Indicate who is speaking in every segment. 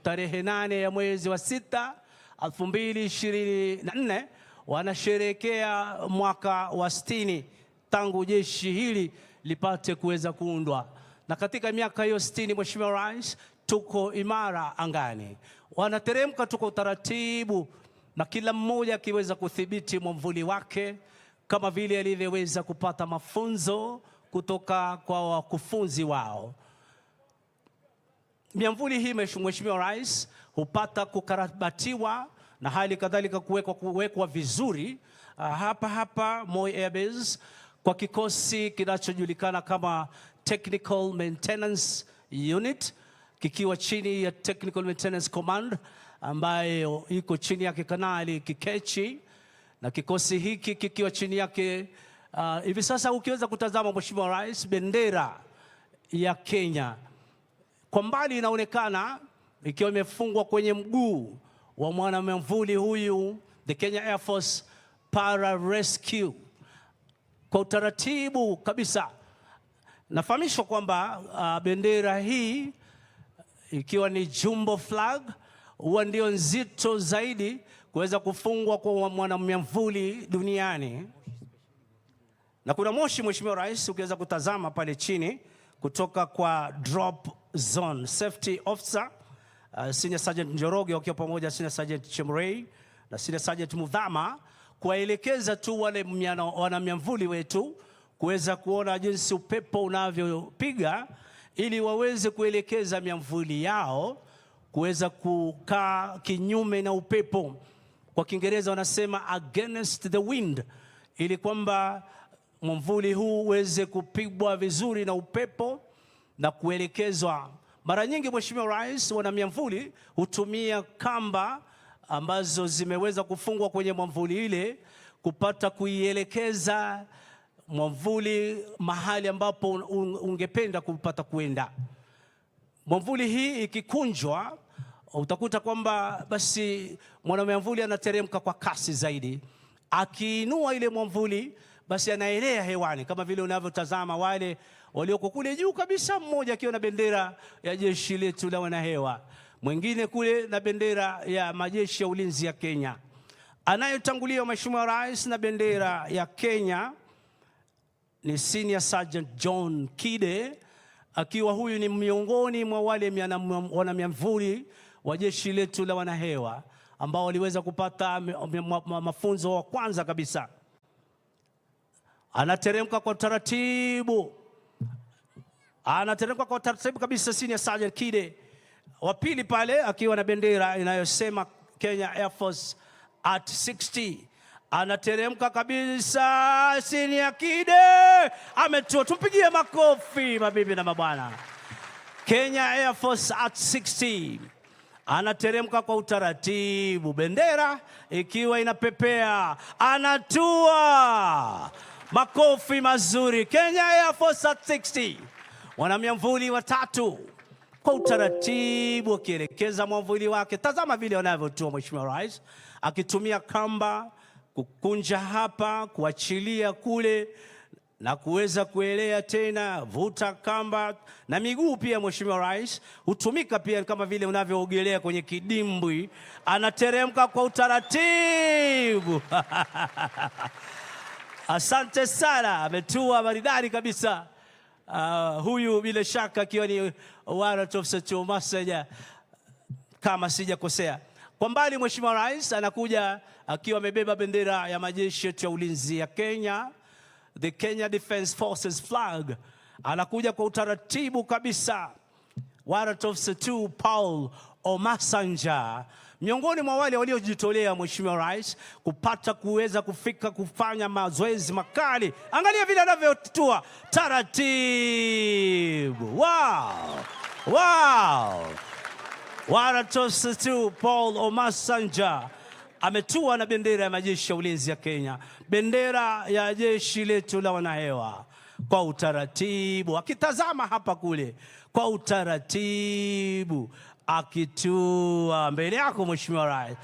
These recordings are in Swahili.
Speaker 1: tarehe 8 ya mwezi wa 6 2024 wanasherehekea mwaka wa 60 tangu jeshi hili lipate kuweza kuundwa. Na katika miaka hiyo 60, Mheshimiwa Rais, tuko imara angani. Wanateremka tuko utaratibu, na kila mmoja akiweza kudhibiti mwamvuli wake kama vile alivyoweza kupata mafunzo kutoka kwa wakufunzi wao. Miamvuli hii, Mheshimiwa Rais, hupata kukarabatiwa na hali kadhalika kuwekwa vizuri hapa Moi Air Base kwa kikosi kinachojulikana kama Technical Maintenance Unit, kikiwa chini ya Technical Maintenance Command ambayo iko chini yake Kanali Kikechi, na kikosi hiki kikiwa chini yake hivi sasa ukiweza kutazama, Mheshimiwa Rais, bendera ya Kenya kwa mbali inaonekana ikiwa imefungwa kwenye mguu wa mwanamvuli huyu, the Kenya Air Force Para Rescue. Kwa utaratibu kabisa nafahamishwa kwamba bendera hii ikiwa ni jumbo flag huwa ndio nzito zaidi kuweza kufungwa kwa mwanamvuli duniani. Na kuna moshi, Mheshimiwa Rais, ukiweza kutazama pale chini kutoka kwa drop zone safety officer Senior Sergeant Njoroge wakiwa pamoja Senior Sergeant Chemrei na Senior Sergeant Mudhama, kuwaelekeza tu wale wanamyamvuli wetu kuweza kuona jinsi upepo unavyopiga ili waweze kuelekeza miamvuli yao kuweza kukaa kinyume na upepo. Kwa Kiingereza wanasema against the wind, ili kwamba mwamvuli huu uweze kupigwa vizuri na upepo na kuelekezwa. Mara nyingi, Mheshimiwa Rais, wanamiamvuli hutumia kamba ambazo zimeweza kufungwa kwenye mwamvuli ile kupata kuielekeza mwamvuli mahali ambapo ungependa kupata kuenda. Mwamvuli hii ikikunjwa, utakuta kwamba basi mwanamiamvuli anateremka kwa kasi zaidi. Akiinua ile mwamvuli, basi anaelea hewani kama vile unavyotazama wale walioko kule juu kabisa, mmoja akiwa na bendera ya jeshi letu la wanahewa, mwingine kule na bendera ya majeshi ya ulinzi ya Kenya. Anayetangulia, Mheshimiwa Rais, na bendera ya Kenya ni Senior Sergeant John Kide, akiwa huyu ni miongoni mwa wale wanamiamvuli wa jeshi letu la wanahewa ambao waliweza kupata mafunzo wa kwanza kabisa. Anateremka kwa taratibu, kabisa Senior Sergeant Kide. Wa pili pale akiwa na bendera inayosema Kenya Air Force at 60. Anateremka kabisa Senior Kide. Ametua, tumpigie makofi mabibi na mabwana. Kenya Air Force at 60. Anateremka kwa utaratibu, bendera ikiwa inapepea, anatua. Makofi mazuri. Kenya Air Force at 60. Wanamiamvuli watatu kwa utaratibu akielekeza mwamvuli wake. Tazama vile wanavyotua, Mheshimiwa Rais, akitumia kamba kukunja hapa, kuachilia kule na kuweza kuelea tena, vuta kamba na miguu pia, Mheshimiwa Rais, hutumika pia kama vile unavyoogelea kwenye kidimbwi. Anateremka kwa utaratibu. Asante sana, ametua maridadi kabisa. Huyu bila shaka akiwa ni Warrant Officer Chumasaja kama sijakosea. Kwa mbali, Mheshimiwa Rais, anakuja akiwa amebeba bendera ya majeshi yetu ya ulinzi ya Kenya, the Kenya Defence Forces flag. Anakuja kwa utaratibu kabisa. Warrant Officer 2 Paul Omasanja, miongoni mwa wale waliojitolea, Mheshimiwa Rais, kupata kuweza kufika kufanya mazoezi makali. Angalia vile anavyotua taratibu. Wow! Wow! Warrant Officer 2 Paul Omasanja ametua na bendera ya majeshi ya ulinzi ya Kenya, bendera ya jeshi letu la wanahewa, kwa utaratibu, akitazama hapa kule kwa utaratibu, akitua mbele yako, Mheshimiwa Rais.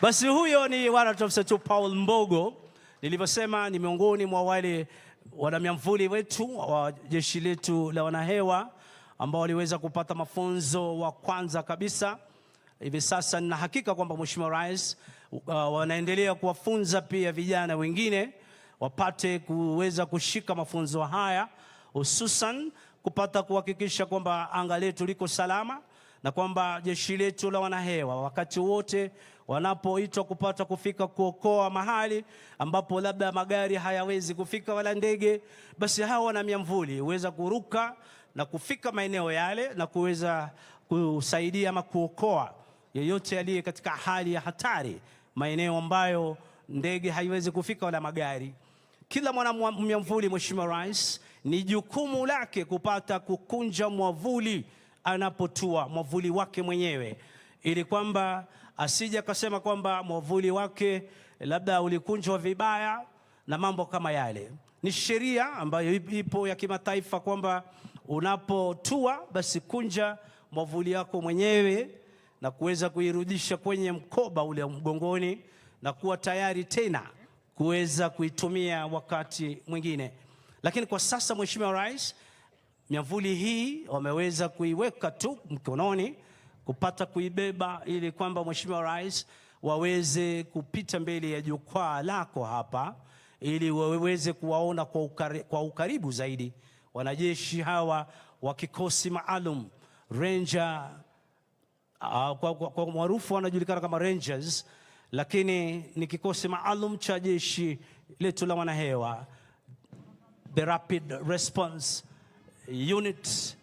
Speaker 1: Basi huyo ni Warrant Officer 2 Paul Mbogo. Nilivyosema ni miongoni mwa wale wanamiamvuli wetu wa jeshi letu la wanahewa ambao waliweza kupata mafunzo wa kwanza kabisa. Hivi sasa nina hakika kwamba Mheshimiwa Rais wanaendelea kuwafunza pia vijana wengine wapate kuweza kushika mafunzo haya, hususan kupata kuhakikisha kwamba anga letu liko salama na kwamba jeshi letu la wanahewa wakati wote wanapoitwa kupata kufika kuokoa mahali ambapo labda magari hayawezi kufika wala ndege, basi hawa wana miamvuli huweza kuruka na kufika maeneo yale na kuweza kusaidia ama kuokoa yeyote aliye katika hali ya hatari, maeneo ambayo ndege haiwezi kufika wala magari. Kila mwana miamvuli, Mheshimiwa Rais, ni jukumu lake kupata kukunja mwavuli anapotua mwavuli wake mwenyewe, ili kwamba asije akasema kwamba mwavuli wake labda ulikunjwa vibaya na mambo kama yale. Ni sheria ambayo ipo ya kimataifa kwamba unapotua basi kunja mwavuli yako mwenyewe na kuweza kuirudisha kwenye mkoba ule mgongoni na kuwa tayari tena kuweza kuitumia wakati mwingine. Lakini kwa sasa, Mheshimiwa Rais, miavuli hii wameweza kuiweka tu mkononi kupata kuibeba, ili kwamba Mheshimiwa Rais waweze kupita mbele ya jukwaa lako hapa, ili waweze kuwaona kwa ukaribu zaidi wanajeshi hawa wa kikosi maalum Ranger, kwa maarufu wanajulikana kama Rangers, lakini ni kikosi maalum cha jeshi letu la wanahewa, the Rapid Response Unit,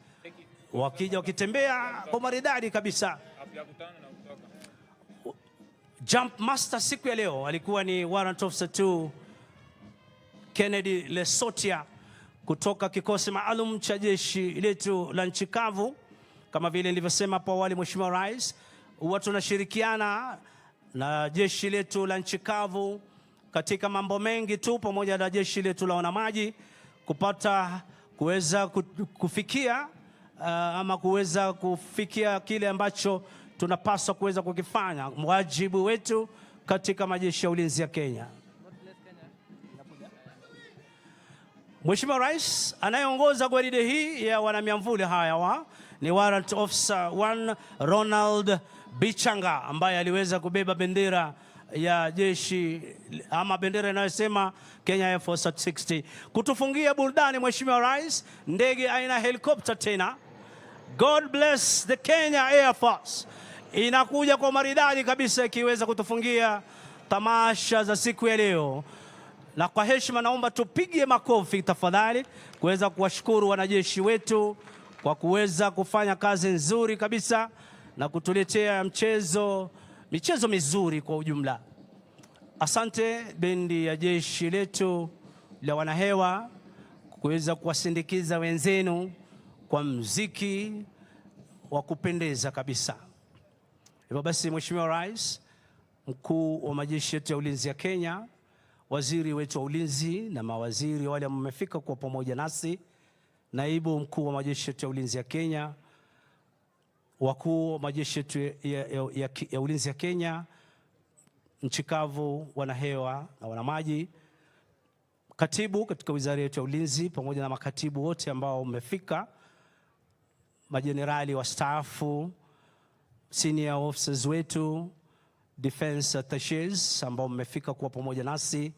Speaker 1: wakija wakitembea kwa maridadi kabisa. Jump Master siku ya leo alikuwa ni Warrant Officer 2 Kennedy Lesotia kutoka kikosi maalum cha jeshi letu la nchi kavu. Kama vile nilivyosema hapo awali, Mheshimiwa Rais, huwa tunashirikiana na jeshi letu la nchi kavu katika mambo mengi tu, pamoja na jeshi letu la wanamaji kupata kuweza kufikia ama kuweza kufikia kile ambacho tunapaswa kuweza kukifanya, wajibu wetu katika majeshi ya ulinzi ya Kenya. Mheshimiwa Rais, anayeongoza gwaride hii ya wanamiamvuli haya ni Warrant Officer 1 Ronald Bichanga, ambaye aliweza kubeba bendera ya jeshi ama bendera inayosema Kenya Air Force at 60. Kutufungia burudani, Mheshimiwa Rais, ndege aina helikopta tena, God bless the Kenya Air Force, inakuja kwa maridadi kabisa ikiweza kutufungia tamasha za siku ya leo. Na kwa heshima naomba tupige makofi tafadhali kuweza kuwashukuru wanajeshi wetu kwa kuweza kufanya kazi nzuri kabisa na kutuletea michezo mizuri kwa ujumla. Asante bendi ya jeshi letu la wanahewa kuweza kuwasindikiza wenzenu kwa muziki wa kupendeza kabisa. Hivyo basi, Mheshimiwa Rais, mkuu wa majeshi yetu ya ulinzi ya Kenya, waziri wetu wa ulinzi na mawaziri wale mmefika kwa pamoja nasi, naibu mkuu wa majeshi yetu ya ulinzi ya Kenya, wakuu wa majeshi yetu ya ulinzi ya Kenya, nchi kavu, wanahewa na wanamaji, katibu katika wizara yetu ya ulinzi pamoja na makatibu wote ambao mmefika, majenerali wastaafu, senior officers wetu, defense attaches ambao mmefika kuwa pamoja nasi,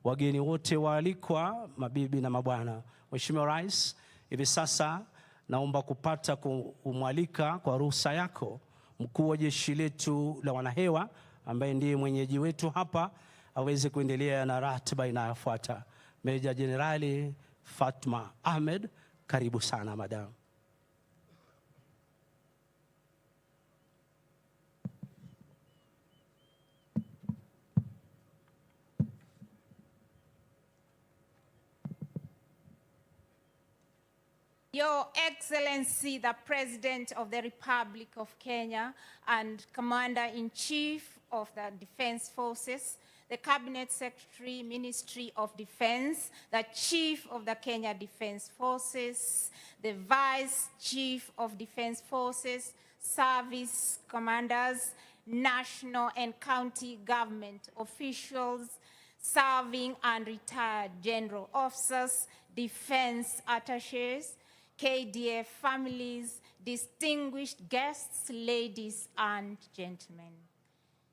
Speaker 1: wageni wote waalikwa, mabibi na mabwana. Mheshimiwa Rais, hivi sasa naomba kupata kumwalika kwa ruhusa yako mkuu wa jeshi letu la wanahewa ambaye ndiye mwenyeji wetu hapa aweze kuendelea na ratiba inayofuata. Meja Jenerali Fatma Ahmed, karibu sana madam.
Speaker 2: Your Excellency, the President of the Republic of Kenya and Commander-in-Chief of the Defense Forces, the Cabinet Secretary, Ministry of Defense, the Chief of the Kenya Defense Forces, the Vice Chief of Defense Forces, service commanders, national and county government officials, serving and retired general officers, defense attachés, KDF families, distinguished guests, ladies and gentlemen.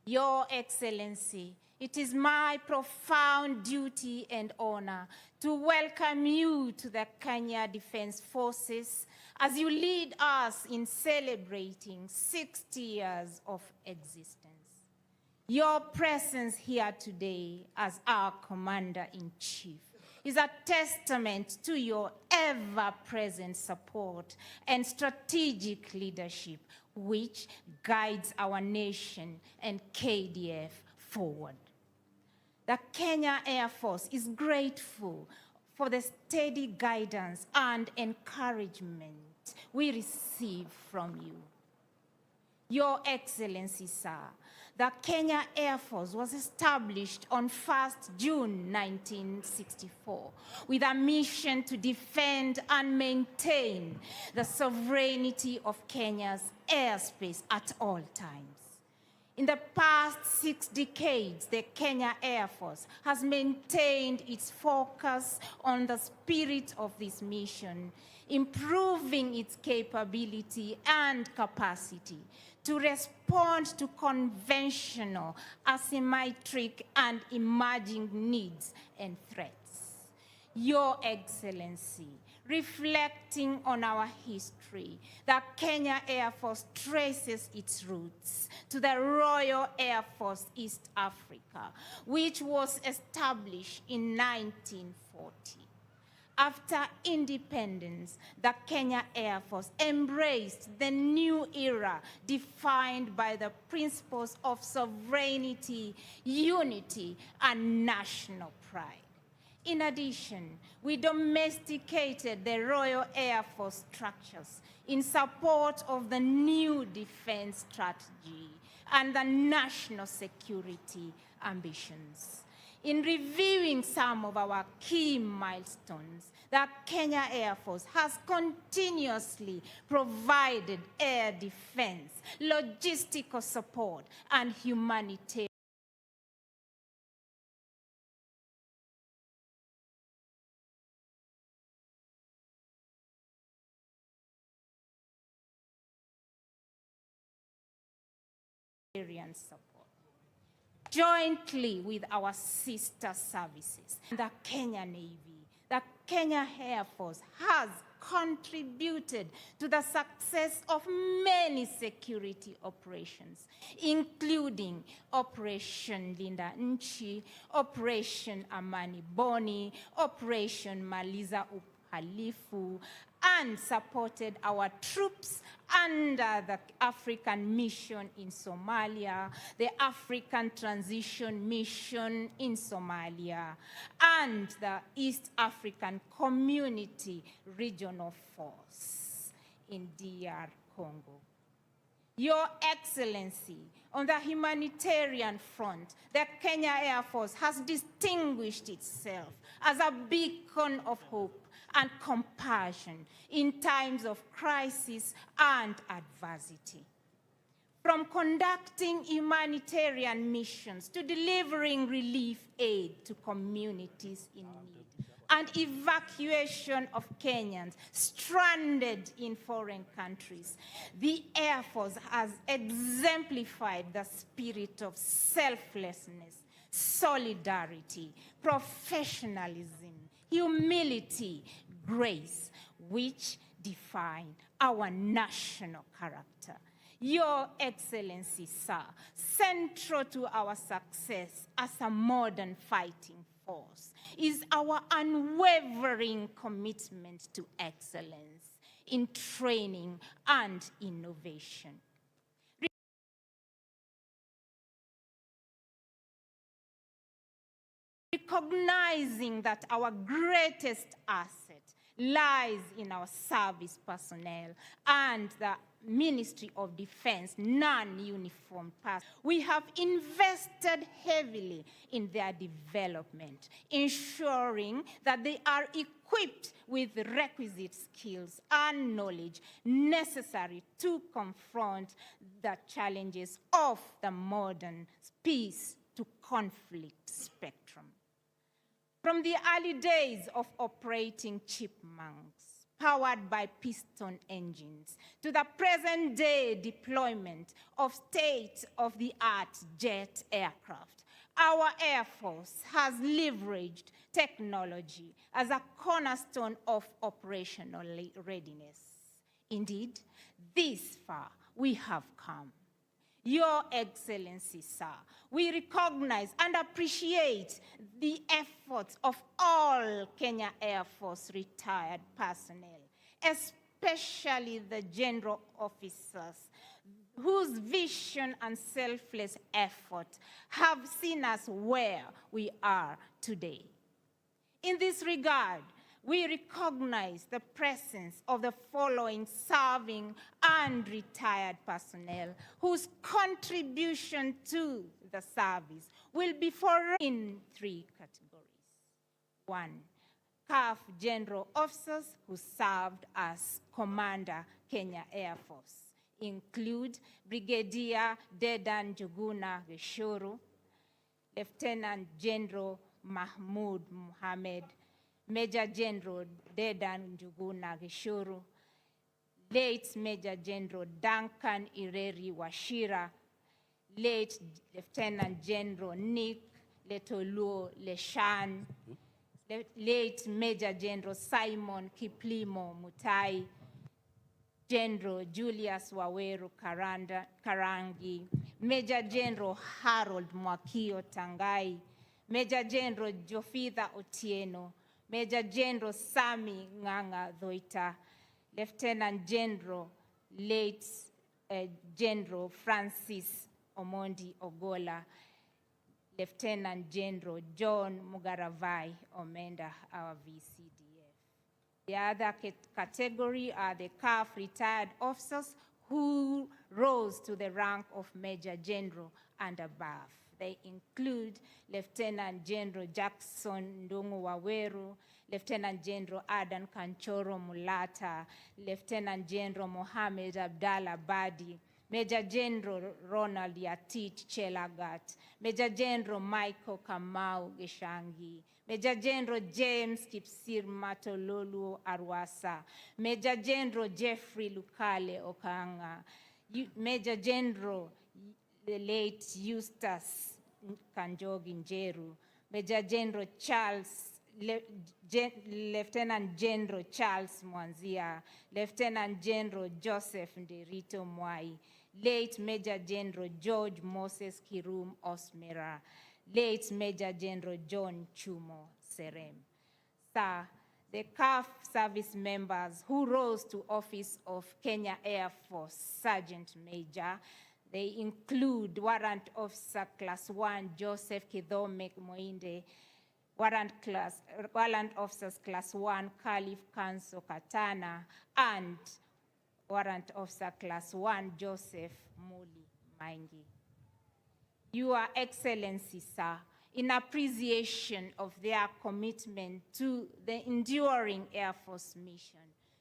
Speaker 2: Your Excellency, it is my profound duty and honor to welcome you to the Kenya Defense Forces as you lead us in celebrating 60 years of existence. Your presence here today as our Commander-in-Chief is a testament to your ever-present support and strategic leadership which guides our nation and KDF forward. The Kenya Air Force is grateful for the steady guidance and encouragement we receive from you. Your Excellency, sir, the Kenya Air Force was established on 1st June 1964 with a mission to defend and maintain the sovereignty of Kenya's airspace at all times. In the past 6 decades, the Kenya Air Force has maintained its focus on the spirit of this mission, improving its capability and capacity to respond to conventional, asymmetric, and emerging needs and threats. Your Excellency, reflecting on our history, the Kenya Air Force traces its roots to the Royal Air Force East Africa, which was established in 1940. After independence, the Kenya Air Force embraced the new era defined by the principles of sovereignty, unity, and national pride. In addition, we domesticated the Royal Air Force structures in support of the new defense strategy and the national security ambitions. In reviewing some of our key milestones, the Kenya Air Force has continuously provided air defense, logistical support, and humanitarian support. Jointly with our sister services, the Kenya Navy, the Kenya Air Force has contributed to the success of many security operations, including Operation Linda Nchi, Operation Amani Boni, Operation Maliza Uhalifu, and supported our troops under the African Mission in Somalia, the African Transition Mission in Somalia, and the East African Community Regional Force in DR Congo. Your Excellency, on the humanitarian front, the Kenya Air Force has distinguished itself as a beacon of hope and compassion in times of crisis and adversity. From conducting humanitarian missions to delivering relief aid to communities in need, and evacuation of Kenyans stranded in foreign countries, the Air Force has exemplified the spirit of selflessness, solidarity, professionalism, humility, grace, which define our national character. Your Excellency, sir, central to our success as a modern fighting force is our unwavering commitment to excellence in training and innovation. Recognizing that our greatest asset lies in our service personnel and the Ministry of Defense non-uniformed personnel, we have invested heavily in their development, ensuring that they are equipped with the requisite skills and knowledge necessary to confront the challenges of the modern peace to conflict spectrum. From the early days of operating Chipmunks, powered by piston engines, to the present-day deployment of state-of-the-art jet aircraft. Our Air Force has leveraged technology as a cornerstone of operational readiness. Indeed, this far we have come. Your Excellency, sir, we recognize and appreciate the efforts of all Kenya Air Force retired personnel, especially the general officers whose vision and selfless effort have seen us where we are today. In this regard, we recognize the presence of the following serving and retired personnel whose contribution to the service will be in 3 categories. 1, CAF General Officers who served as Commander Kenya Air Force include Brigadier Dedan Njuguna Gishuru, Lieutenant General Mahmoud Mohamed, Major General Dedan Njuguna Gishuru, late Major General Duncan Ireri Washira, late Lieutenant General Nick Letoluo Leshan, late Major General Simon Kiplimo Mutai, General Julius Waweru Karangi, Major General Harold Mwakio Tangai, Major General Jofitha Otieno, Major General Sami Nganga Dhoita, Lieutenant General late General Francis Omondi Ogola, Lieutenant General John Mugaravai Omenda, our VCDF. The other category are the CAF retired officers who rose to the rank of Major General and above. They include Lieutenant General Jackson Ndungu Waweru, Lieutenant General Adan Kanchoro Mulata, Lieutenant General Mohamed Abdallah Badi, Major General Ronald Yatit Chelagat, Major General Michael Kamau Geshangi, Major General James Kipsir Matololu Arwasa, Major General Jeffrey Lukale Okanga, Major General the late Eustace Kanjogi Njeru, Major General Lieutenant General Charles Mwanzia, Lieutenant General Joseph Nderito Mwai, late Major General George Moses Kirum Osmera, late Major General John Chumo Serem. Sir, the CAF service members who rose to office of Kenya Air Force Sergeant Major, they include Warrant Officer Class 1 Joseph Kidhome Moinde, Warrant Officers Class 1 Khalif Kanso Katana, and Warrant Officer Class 1 Joseph Muli Maingi. Your Excellency, sir, in appreciation of their commitment to the enduring Air Force mission,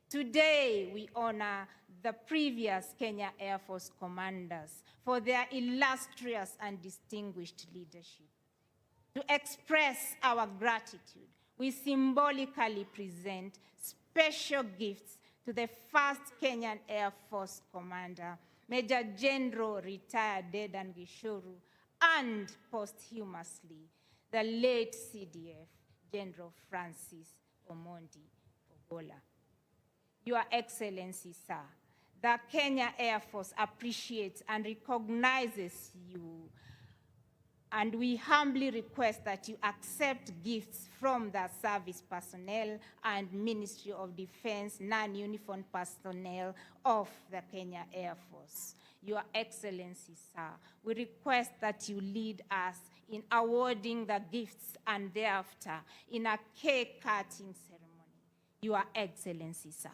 Speaker 2: today we honor the previous Kenya Air Force commanders for their illustrious and distinguished leadership. To express our gratitude, we symbolically present special gifts to the first Kenyan Air Force commander, Major General retired Dedan Gishuru, and posthumously, the late CDF, General Francis Omondi Ogola. Your Excellency, sir, the Kenya Air Force appreciates and recognizes you, and we humbly request that you accept gifts from the service personnel and Ministry of Defense non-uniformed personnel of the Kenya Air Force. Your Excellency, sir, we request that you lead us in awarding the gifts and thereafter in a cake-cutting ceremony. Your Excellency, sir.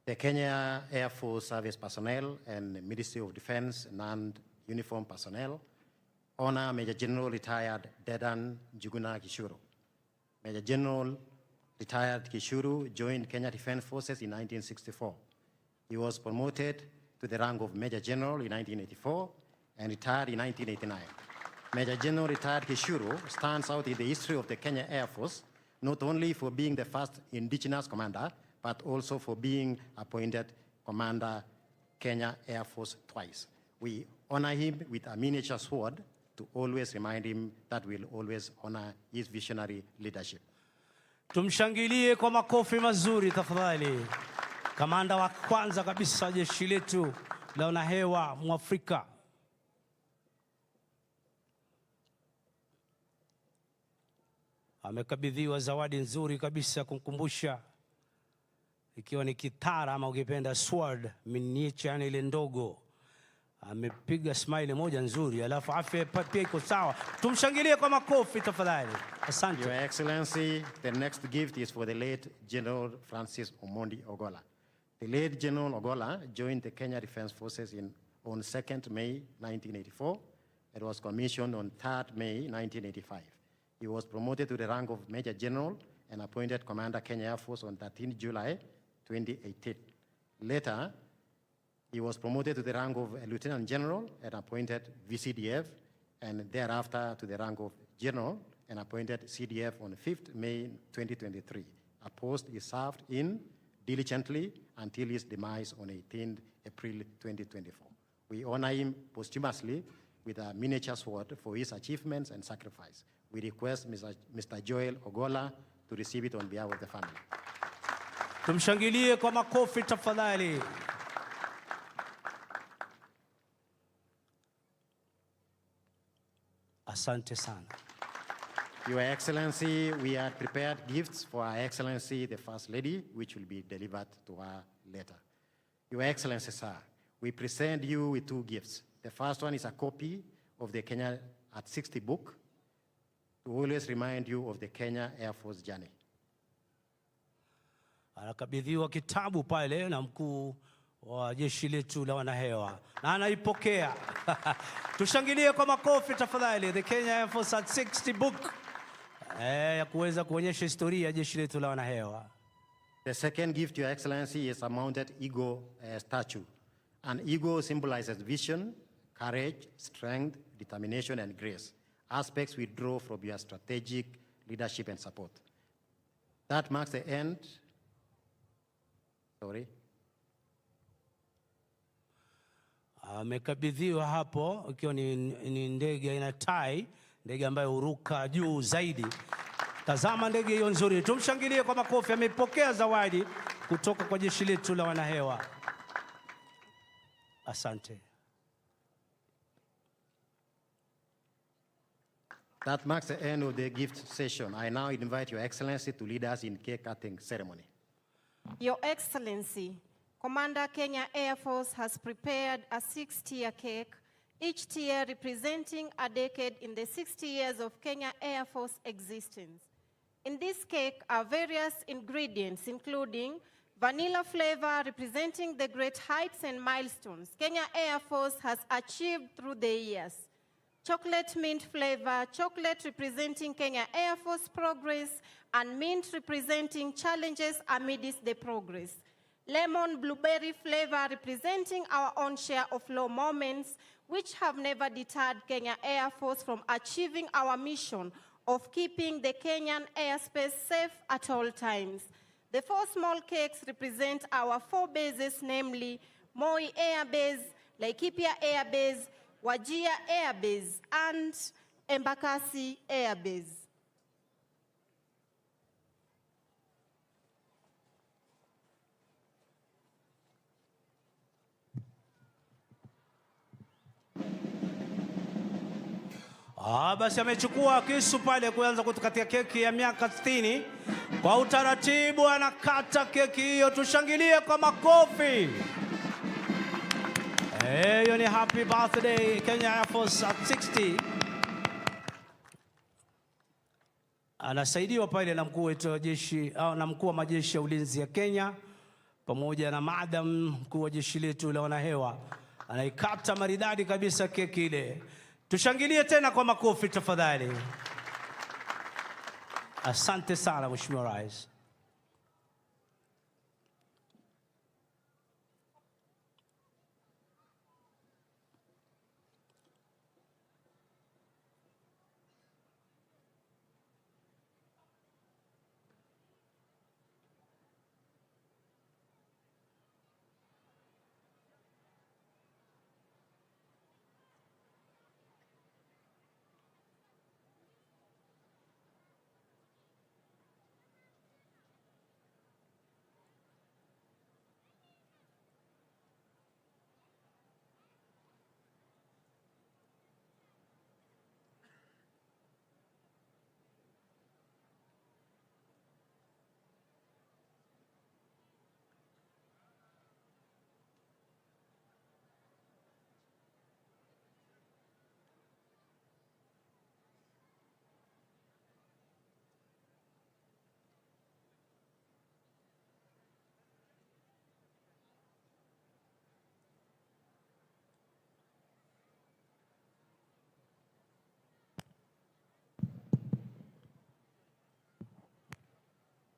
Speaker 3: The Kenya Air Force service personnel and Ministry of Defense non-uniformed personnel honor Major General retired Dedan Njuguna Gishuru, Major General retired Kishuru, joined Kenya Defense Forces in 1964. He was promoted to the rank of Major General in 1984 and retired in 1989. Major General retired Kishuru stands out in the history of the Kenya Air Force, not only for being the first indigenous commander, but also for being appointed Commander Kenya Air Force twice. We honor him with a miniature sword to always remind him that we'll always honor his visionary leadership.
Speaker 1: Tumshangilie kwa makofi mazuri tafadhali. Kamanda wa kwanza kabisa jeshi letu la wanahewa Mwafrika. Amekabidhiwa zawadi nzuri kabisa kumkumbusha, ikiwa ni kitara ama ukipenda sword miniature ile ndogo. Amepiga smile moja nzuri, alafu afya pia iko sawa. Tumshangilie kwa makofi tafadhali. Asante.
Speaker 3: Your Excellency, the next gift is for the late General Francis Omondi Ogolla. The late General Ogolla joined the Kenya Defense Forces on 2nd May 1984 and was commissioned on 3rd May 1985. He was promoted to the rank of Major General and appointed Commander Kenya Air Force on 13 July 2018. Later, he was promoted to the rank of Lieutenant General and appointed VCDF, and thereafter to the rank of General and appointed CDF on 5th May 2023, a post he served in diligently until his demise on 18th April 2024. We honor him posthumously with a miniature sword for his achievements and sacrifice. We request Mr. Joel Ogolla to receive it on behalf of the family.
Speaker 1: Tumshangilie kwa makofi tafadhali. Asante sana.
Speaker 3: Your Excellency, we had prepared gifts for Her Excellency, the First Lady, which will be delivered to her later. Your Excellency, sir, we present you with two gifts. The first one is a copy of the Kenya at 60 book to always remind you of the Kenya Air Force journey.
Speaker 1: Anakabidhiwa kitabu pale na mkuu wa jeshi letu la wanahewa na anaipokea. Tushangilie kwa makofi tafadhali. The Kenya Air Force at 60 book ya kuweza kuonyesha historia ya jeshi letu la wanahewa.
Speaker 3: The second gift, Your Excellency, is a mounted eagle statue. An eagle symbolizes vision, courage, strength, determination, and grace, aspects we draw from your strategic leadership and support. That marks the end.
Speaker 1: Amekabidhiwa hapo ikiwa ni ndege aina tai, ndege ambayo huruka juu zaidi. Tazama ndege hiyo nzuri. Tumshangilie kwa makofi. Amepokea zawadi kutoka kwa jeshi letu la wanahewa. Asante.
Speaker 3: That marks the end of the gift session. I now invite Your Excellency to lead us in cake cutting ceremony.
Speaker 4: Your Excellency, Commander Kenya Air Force has prepared a 6-tier cake, each tier representing a decade in the 60 years of Kenya Air Force existence. In this cake are various ingredients, including vanilla flavor representing the great heights and milestones Kenya Air Force has achieved through the years. Chocolate mint flavor, chocolate representing Kenya Air Force progress, and mint representing challenges amidst the progress. Lemon blueberry flavor representing our own share of low moments, which have never deterred Kenya Air Force from achieving our mission of keeping the Kenyan airspace safe at all times. The 4 small cakes represent our 4 bases, namely Moi Air Base, Laikipia Air Base, Wajir Air Base, and Embakasi Air Base.
Speaker 1: Basi amechukua kisu pale kuanza kutukatia keki ya miaka 60. Kwa utaratibu anakata keki hiyo. Tushangilie kwa makofi. Hiyo ni happy birthday Kenya Air Force at 60. Anasaidiwa pale na mkuu wetu wa jeshi na mkuu wa majeshi ya ulinzi ya Kenya pamoja na madam mkuu wa jeshi letu la wanahewa. Anaikata maridadi kabisa keki ile. Tushangilie tena kwa makofi tafadhali. Asante sana Mheshimiwa Rais.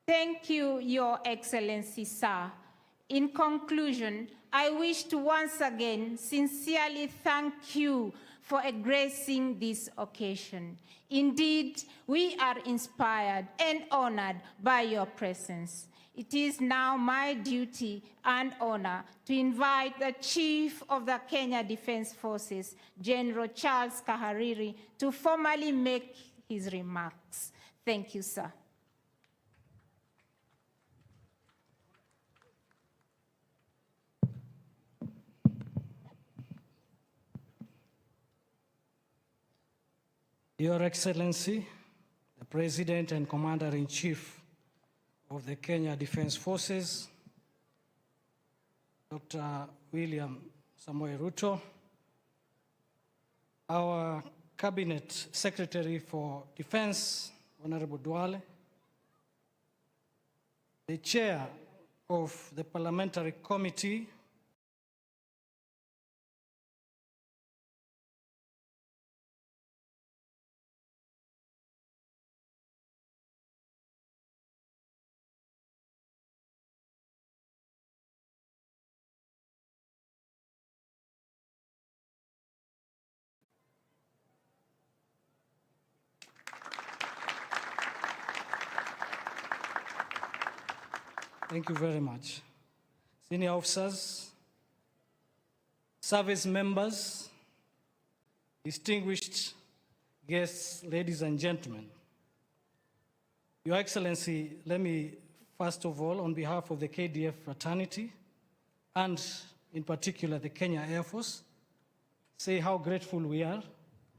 Speaker 2: Thank you, Your Excellency, sir. In conclusion, I wish to once again sincerely thank you for gracing this occasion. Indeed, we are inspired and honored by your presence. It is now my duty and honor to invite the Chief of the Kenya Defense Forces, General Charles Kahariri, to formally make his remarks. Thank you, sir.
Speaker 5: Your Excellency, the President and Commander-in-Chief of the Kenya Defense Forces, Dr. William Samoei Ruto, our Cabinet Secretary for Defense, Honorable Duale, the Chair of the Parliamentary Committee Thank you very much. Senior officers, service members, distinguished guests, ladies and gentlemen. Your Excellency, let me first of all, on behalf of the KDF fraternity, and in particular the Kenya Air Force, say how grateful we are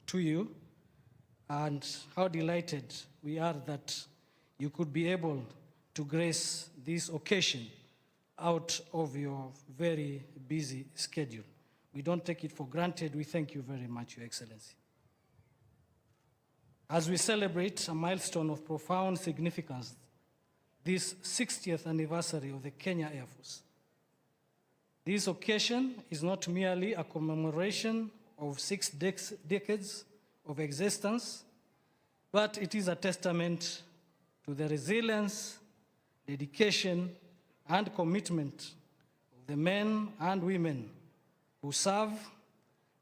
Speaker 5: to you and how delighted we are that you could be able to grace this occasion out of your very busy schedule. We don't take it for granted. We thank you very much, Your Excellency. As we celebrate a milestone of profound significance, this 60th anniversary of the Kenya Air Force, this occasion is not merely a commemoration of 6 decades of existence, but it is a testament to the resilience, dedication, and commitment of the men and women who serve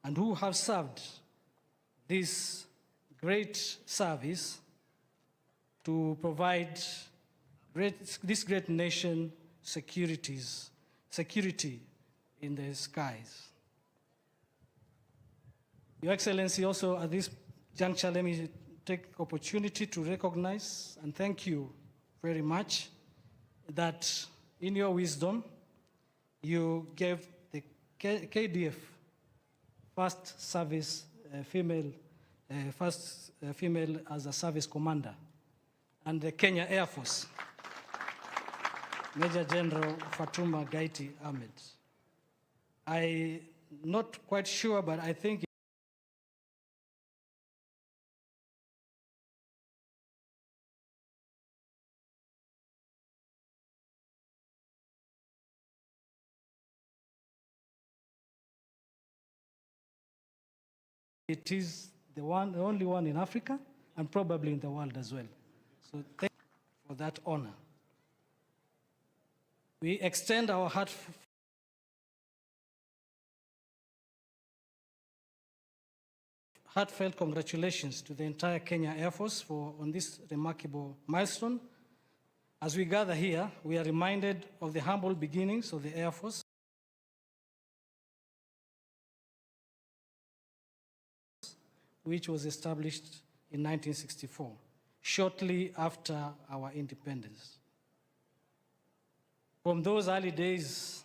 Speaker 5: and who have served this great service to provide this great nation security in the skies. Your Excellency, also at this juncture, let me take opportunity to recognize and thank you very much that in your wisdom, you gave the KDF first female as a service commander, and the Kenya Air Force, Major General Fatuma Gaiti Ahmed. I'm not quite sure, but I think it is the only one in Africa and probably in the world as well. So thank you for that honor. We extend our heartfelt congratulations to the entire Kenya Air Force on this remarkable milestone. As we gather here, we are reminded of the humble beginnings of the Air Force, which was established in 1964, shortly after our independence. From those early days,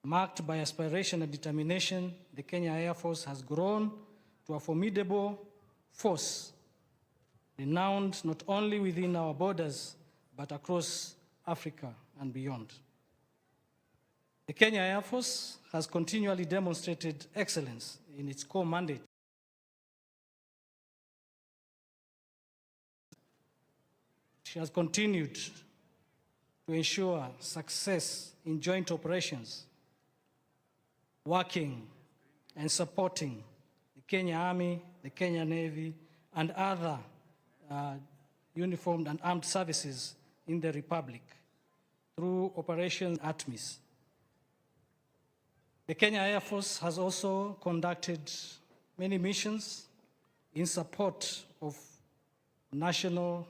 Speaker 5: marked by aspiration and determination, the Kenya Air Force has grown to a formidable force, renowned not only within our borders, but across Africa and beyond. The Kenya Air Force has continually demonstrated excellence in its core mandate. She has continued to ensure success in joint operations, working and supporting the Kenya Army, the Kenya Navy, and other uniformed and armed services in the Republic through Operation Artemis. The Kenya Air Force has also conducted many missions in support of national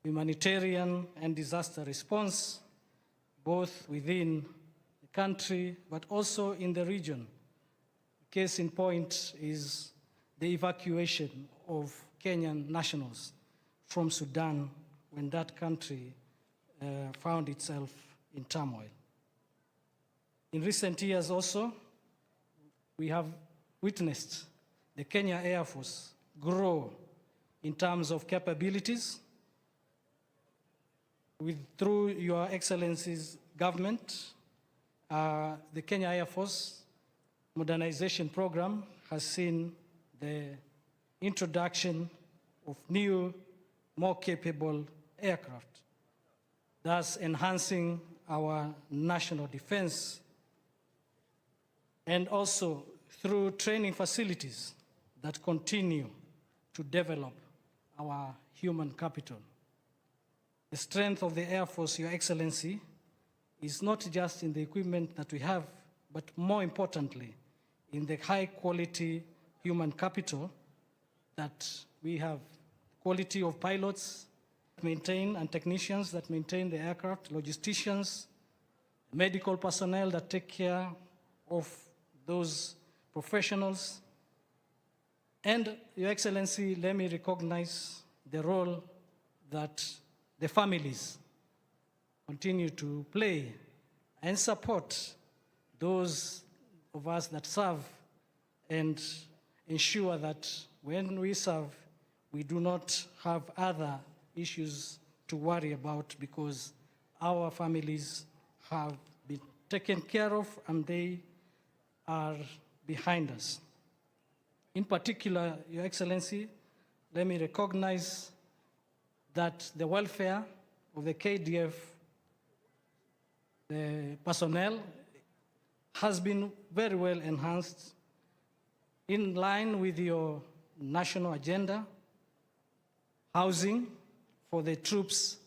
Speaker 5: humanitarian and disaster response, both within the country but also in the region. Case in point is the evacuation of Kenyan nationals from Sudan when that country found itself in turmoil. In recent years also, we have witnessed the Kenya Air Force grow in terms of capabilities. Through Your Excellency's government, the Kenya Air Force modernization program has seen the introduction of new, more capable aircraft, thus enhancing our national defense, and also through training facilities that continue to develop our human capital. The strength of the Air Force, Your Excellency, is not just in the equipment that we have, but more importantly, in the high-quality human capital that we have. Quality of pilots maintain and technicians that maintain the aircraft, logisticians, medical personnel that take care of those professionals. And, Your Excellency, let me recognize the role that the families continue to play and support those of us that serve and ensure that when we serve, we do not have other issues to worry about because our families have been taken care of and they are behind us. In particular, Your Excellency, let me recognize that the welfare of the KDF, the personnel, has been very well enhanced in line with your national agenda. Housing for the troops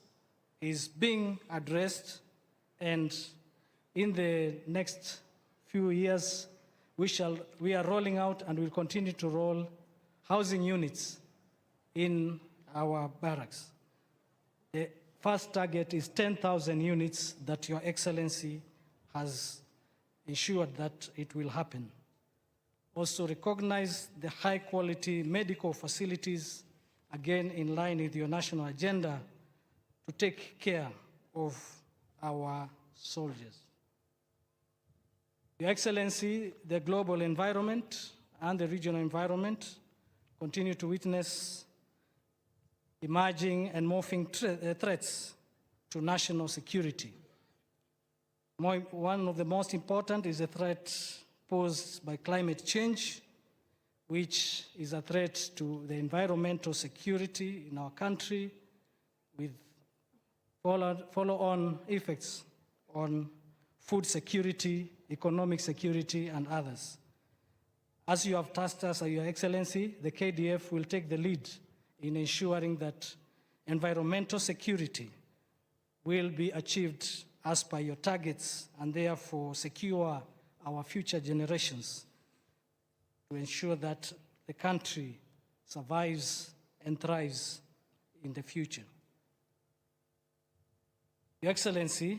Speaker 5: is being addressed, and in the next few years, we are rolling out and will continue to roll housing units in our barracks. The first target is 10,000 units that Your Excellency has ensured that it will happen. Also recognize the high-quality medical facilities, again in line with your national agenda, to take care of our soldiers. Your Excellency, the global environment and the regional environment continue to witness emerging and morphing threats to national security. One of the most important is the threat posed by climate change, which is a threat to the environmental security in our country with follow-on effects on food security, economic security, and others. As you have tasked us, Your Excellency, the KDF will take the lead in ensuring that environmental security will be achieved as per your targets and therefore secure our future generations to ensure that the country survives and thrives in the future. Your Excellency,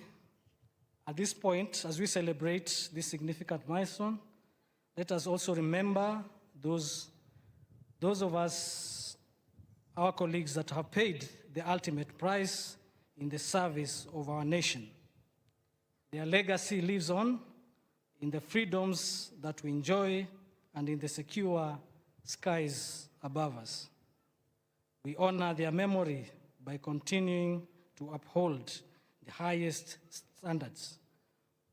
Speaker 5: at this point, as we celebrate this significant milestone, let us also remember those of us, our colleagues that have paid the ultimate price in the service of our nation. Their legacy lives on in the freedoms that we enjoy and in the secure skies above us. We honor their memory by continuing to uphold the highest standards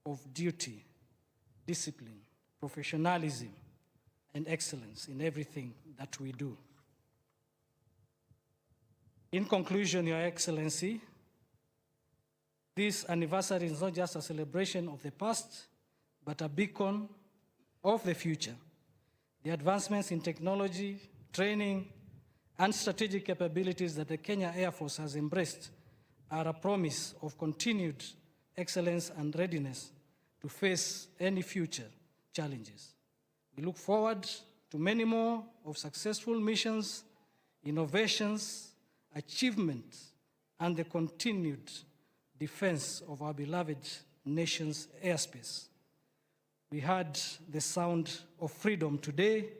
Speaker 5: of duty, discipline, professionalism, and excellence in everything that we do. In conclusion, Your Excellency, this anniversary is not just a celebration of the past, but a beacon of the future. The advancements in technology, training, and strategic capabilities that the Kenya Air Force has embraced are a promise of continued excellence and readiness to face any future challenges. We look forward to many more of successful missions, innovations, achievements, and the continued defense of our beloved nation's airspace. We heard the sound of freedom today,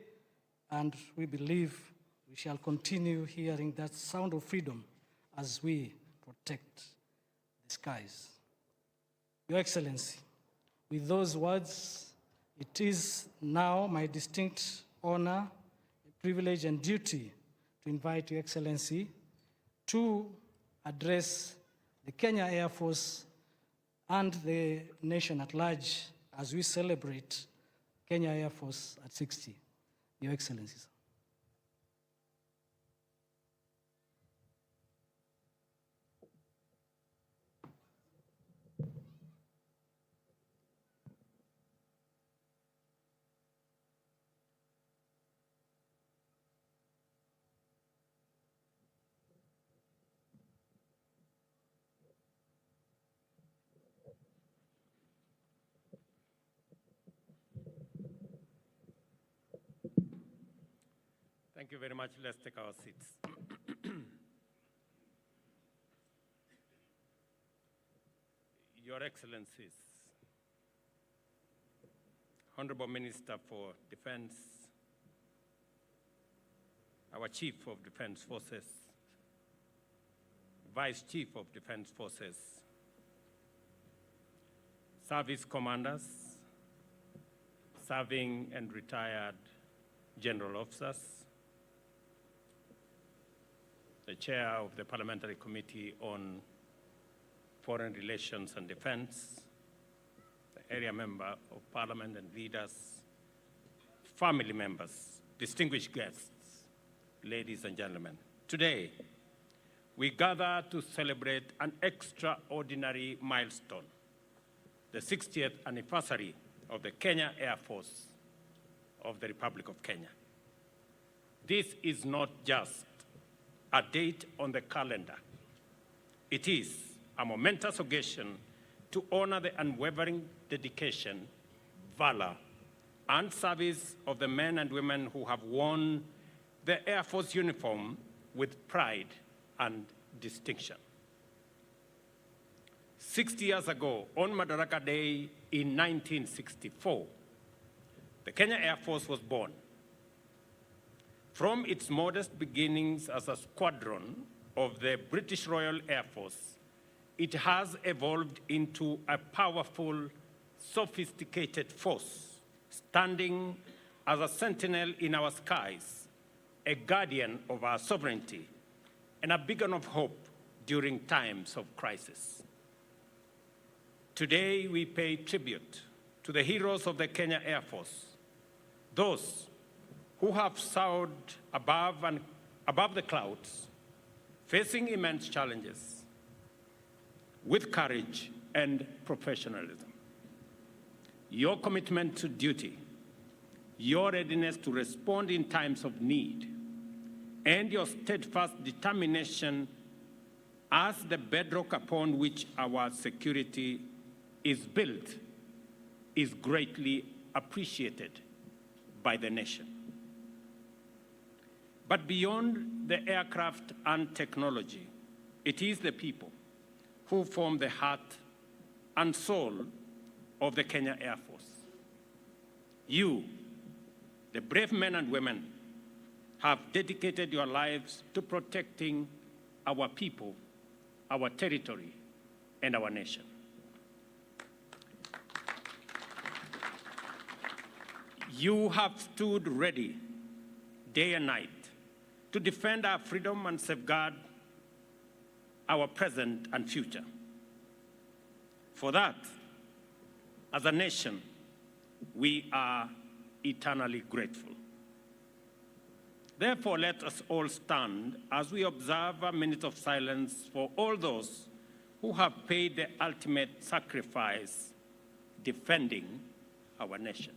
Speaker 5: and we believe we shall continue hearing that sound of freedom as we protect the skies. Your Excellency, with those words, it is now my distinct honor, privilege, and duty to invite Your Excellency to address the Kenya Air Force and the nation at large as we celebrate Kenya Air Force at 60. Your Excellency, sir.
Speaker 6: Thank you very much. Let's take our seats. Your Excellencies, Honorable Minister for Defense, our Chief of Defense Forces, Vice Chief of Defense Forces, service commanders, serving and retired general officers, the Chair of the Parliamentary Committee on Foreign Relations and Defense, the area member of Parliament and leaders, family members, distinguished guests, ladies and gentlemen. Today, we gather to celebrate an extraordinary milestone, the 60th anniversary of the Kenya Air Force of the Republic of Kenya. This is not just a date on the calendar. It is a momentous occasion to honor the unwavering dedication, valor, and service of the men and women who have worn the Air Force uniform with pride and distinction. 60 years ago, on Madaraka Day in 1964, the Kenya Air Force was born. From its modest beginnings as a squadron of the British Royal Air Force, it has evolved into a powerful, sophisticated force, standing as a sentinel in our skies, a guardian of our sovereignty, and a beacon of hope during times of crisis. Today, we pay tribute to the heroes of the Kenya Air Force, those who have soared above the clouds, facing immense challenges with courage and professionalism. Your commitment to duty, your readiness to respond in times of need, and your steadfast determination as the bedrock upon which our security is built is greatly appreciated by the nation. But beyond the aircraft and technology, it is the people who form the heart and soul of the Kenya Air Force. You, the brave men and women, have dedicated your lives to protecting our people, our territory, and our nation. You have stood ready day and night to defend our freedom and safeguard our present and future. For that, as a nation, we are eternally grateful. Therefore, let us all stand as we observe a minute of silence for all those who have paid the ultimate sacrifice defending our nation.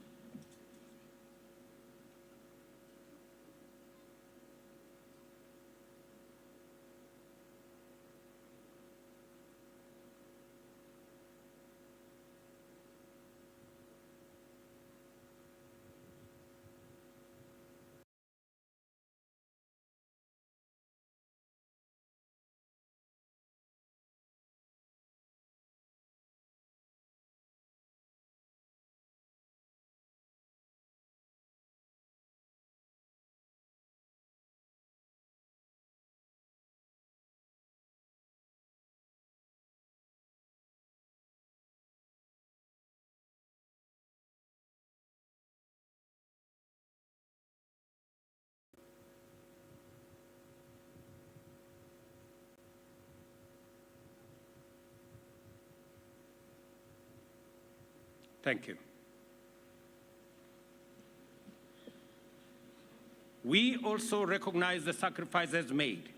Speaker 6: Thank you. We also recognize the sacrifices made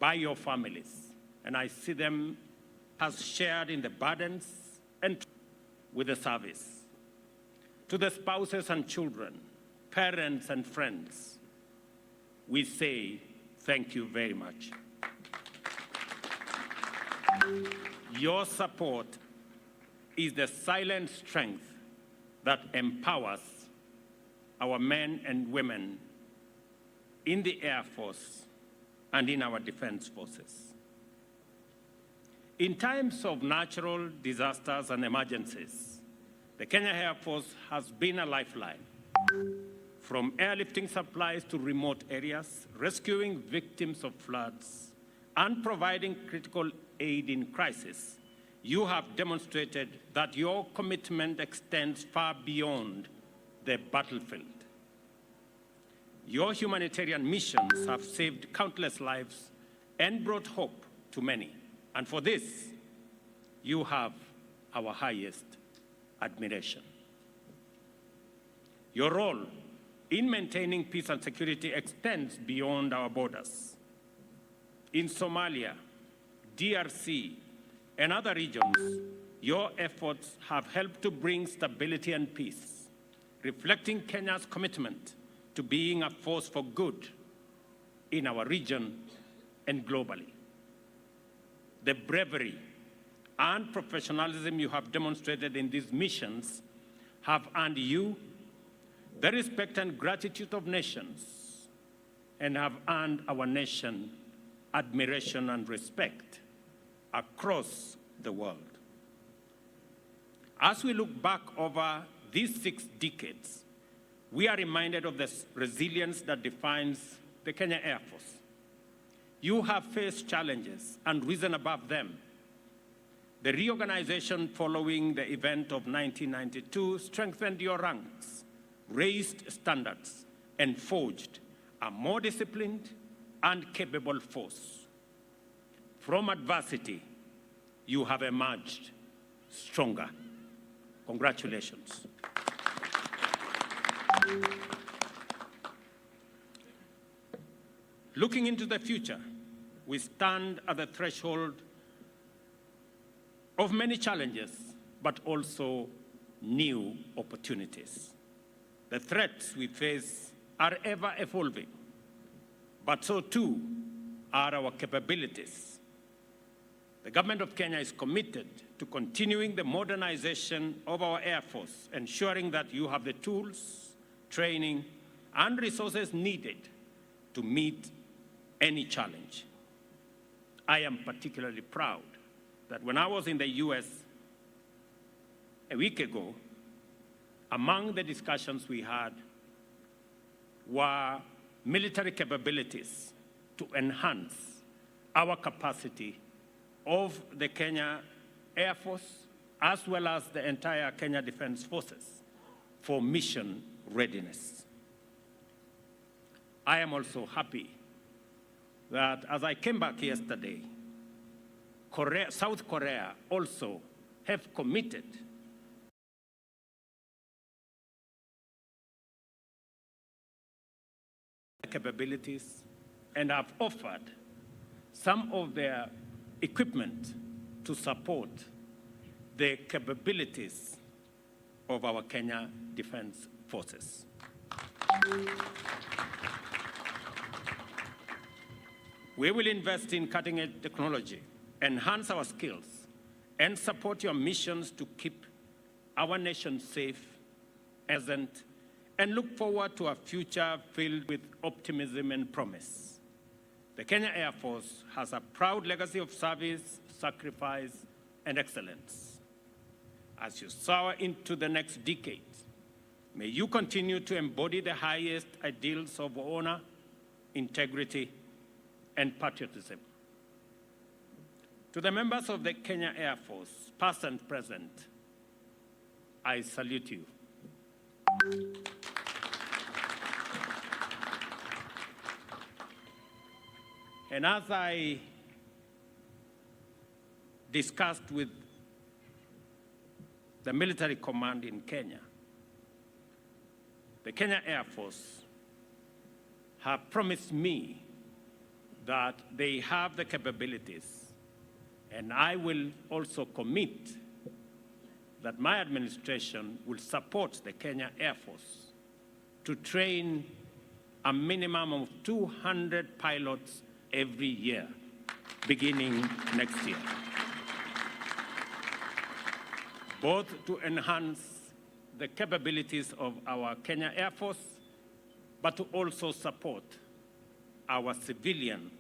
Speaker 6: by your families, and I see them as shared in the burdens and with the service. To the spouses and children, parents and friends, we say thank you very much. Your support is the silent strength that empowers our men and women in the Air Force and in our defense forces. In times of natural disasters and emergencies, the Kenya Air Force has been a lifeline. From airlifting supplies to remote areas, rescuing victims of floods, and providing critical aid in crisis, you have demonstrated that your commitment extends far beyond the battlefield. Your humanitarian missions have saved countless lives and brought hope to many. And for this, you have our highest admiration. Your role in maintaining peace and security extends beyond our borders. In Somalia, DRC, and other regions, your efforts have helped to bring stability and peace, reflecting Kenya's commitment to being a force for good in our region and globally. The bravery and professionalism you have demonstrated in these missions have earned you the respect and gratitude of nations and have earned our nation admiration and respect across the world. As we look back over these 6 decades, we are reminded of the resilience that defines the Kenya Air Force. You have faced challenges and risen above them. The reorganization following the event of 1992 strengthened your ranks, raised standards, and forged a more disciplined and capable force. From adversity, you have emerged stronger. Congratulations. Looking into the future, we stand at the threshold of many challenges, but also new opportunities. The threats we face are ever evolving, but so too are our capabilities. The government of Kenya is committed to continuing the modernization of our Air Force, ensuring that you have the tools, training, and resources needed to meet any challenge. I am particularly proud that when I was in the US a week ago, among the discussions we had were military capabilities to enhance our capacity of the Kenya Air Force, as well as the entire Kenya Defense Forces, for mission readiness. I am also happy that as I came back yesterday, South Korea also have committed capabilities and have offered some of their equipment to support the capabilities of our Kenya Defense Forces. We will invest in cutting-edge technology, enhance our skills, and support your missions to keep our nation safe, present, and look forward to a future filled with optimism and promise. The Kenya Air Force has a proud legacy of service, sacrifice, and excellence. As you soar into the next decade, may you continue to embody the highest ideals of honor, integrity, and patriotism. To the members of the Kenya Air Force, past and present, I salute you. And as I discussed with the military command in Kenya, the Kenya Air Force have promised me that they have the capabilities, and I will also commit that my administration will support the Kenya Air Force to train a minimum of 200 pilots every year, beginning next year, both to enhance the capabilities of our Kenya Air Force, but to also support our civilian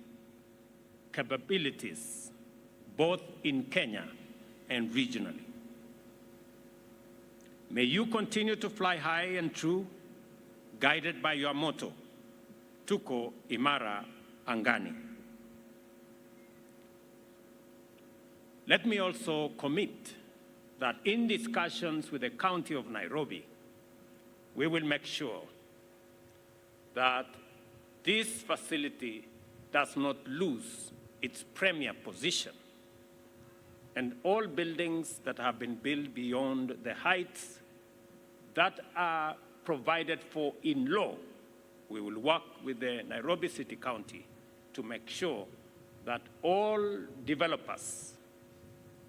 Speaker 6: capabilities, both in Kenya and regionally. May you continue to fly high and true, guided by your motto, Tuko Imara Angani. Let me also commit that in discussions with the County of Nairobi, we will make sure that this facility does not lose its premier position, and all buildings that have been built beyond the heights that are provided for in law, we will work with the Nairobi City County to make sure that all developers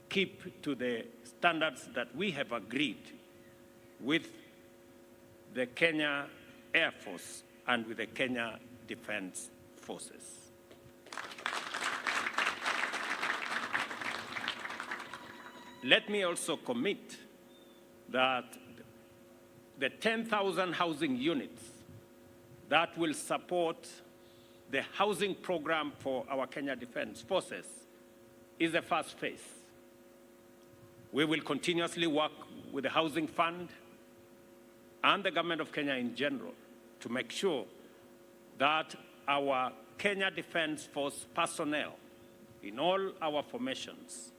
Speaker 6: keep to the standards that we have agreed with the Kenya Air Force and with the Kenya Defense Forces. Let me also commit that the 10,000 housing units that will support the housing program for our Kenya Defense Forces is the first phase. We will continuously work with the Housing Fund and the government of Kenya in general to make sure that our Kenya Defense Force personnel in all our formations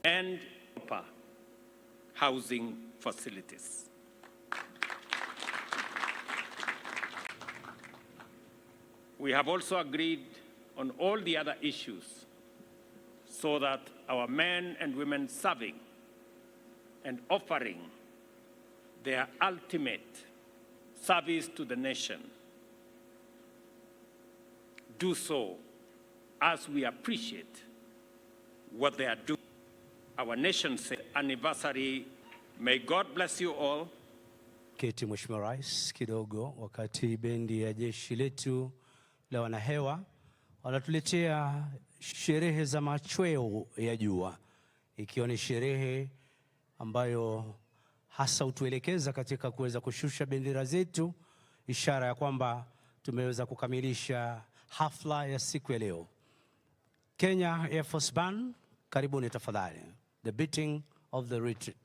Speaker 6: and proper housing facilities. We have also agreed on all the other issues so that our men and women serving and offering their ultimate service to the nation do so as we appreciate what they are doing. Our nation's anniversary. May God bless you all.
Speaker 1: Keti Mheshimiwa Rais kidogo, wakati bendi ya jeshi letu la wanahewa wanatuletea sherehe za machweo ya jua, ikiwa ni sherehe ambayo hasa utuelekeza katika kuweza kushusha bendera zetu, ishara ya kwamba tumeweza kukamilisha hafla ya siku ya leo. Kenya Air Force Band, karibuni tafadhali. The beating of the retreat.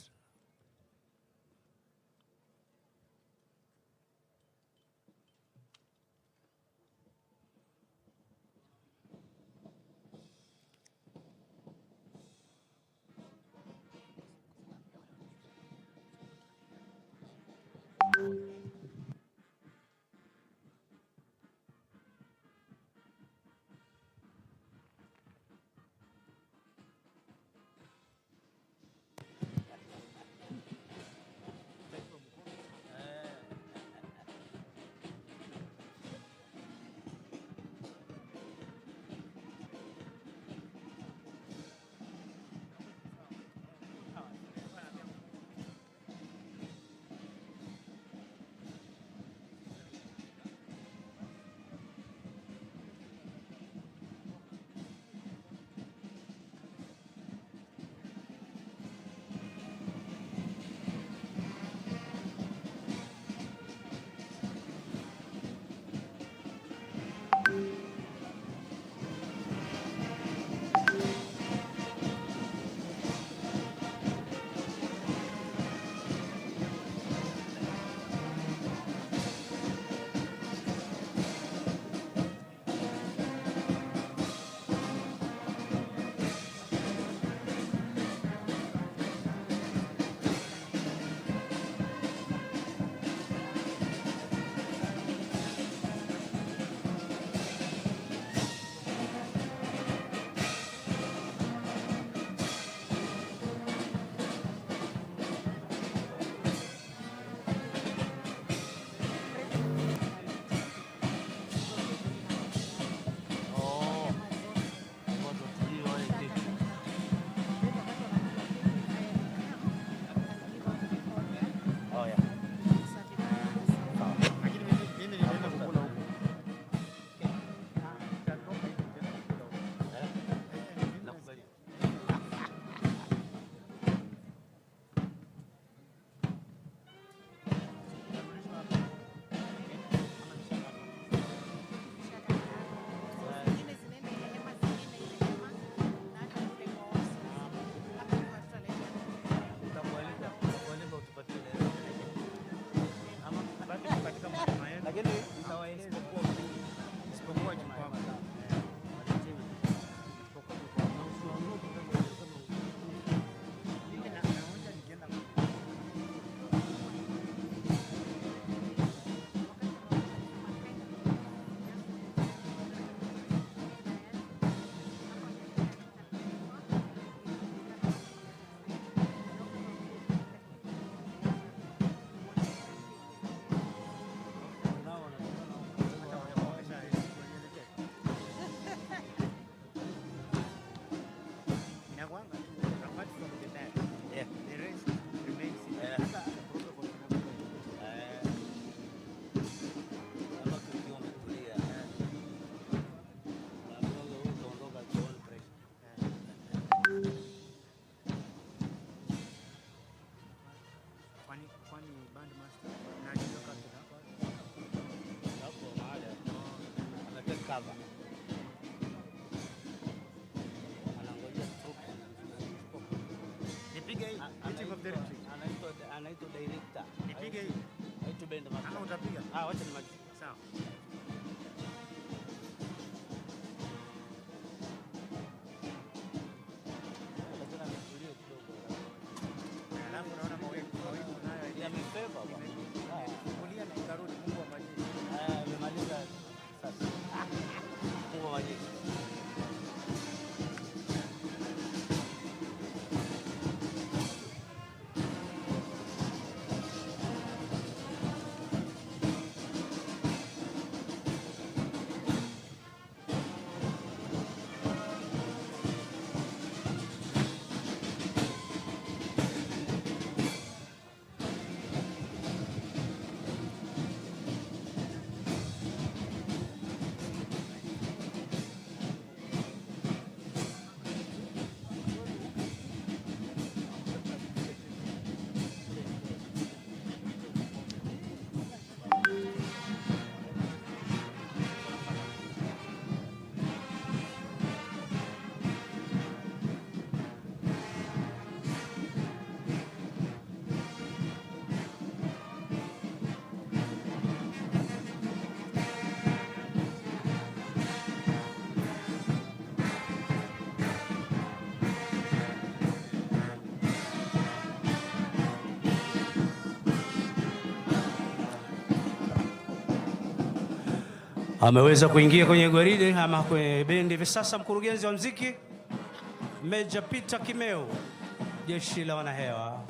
Speaker 1: anaitwa director.
Speaker 3: Nipige hii.
Speaker 1: Anaitwa Benda Master.
Speaker 3: Ama utapiga?
Speaker 1: Wacha nimalize.
Speaker 3: Sawa. Alafu naona mawingu nayo
Speaker 1: Yamebeba bwana.
Speaker 3: kulia na ikarudi. Mungu wa majeshi.
Speaker 1: Amemaliza sasa. Mungu wa majeshi. Ameweza kuingia kwenye gwaride ama kwenye bendi hivi sasa mkurugenzi wa muziki Meja Peter Kimeu, Jeshi la Wanahewa.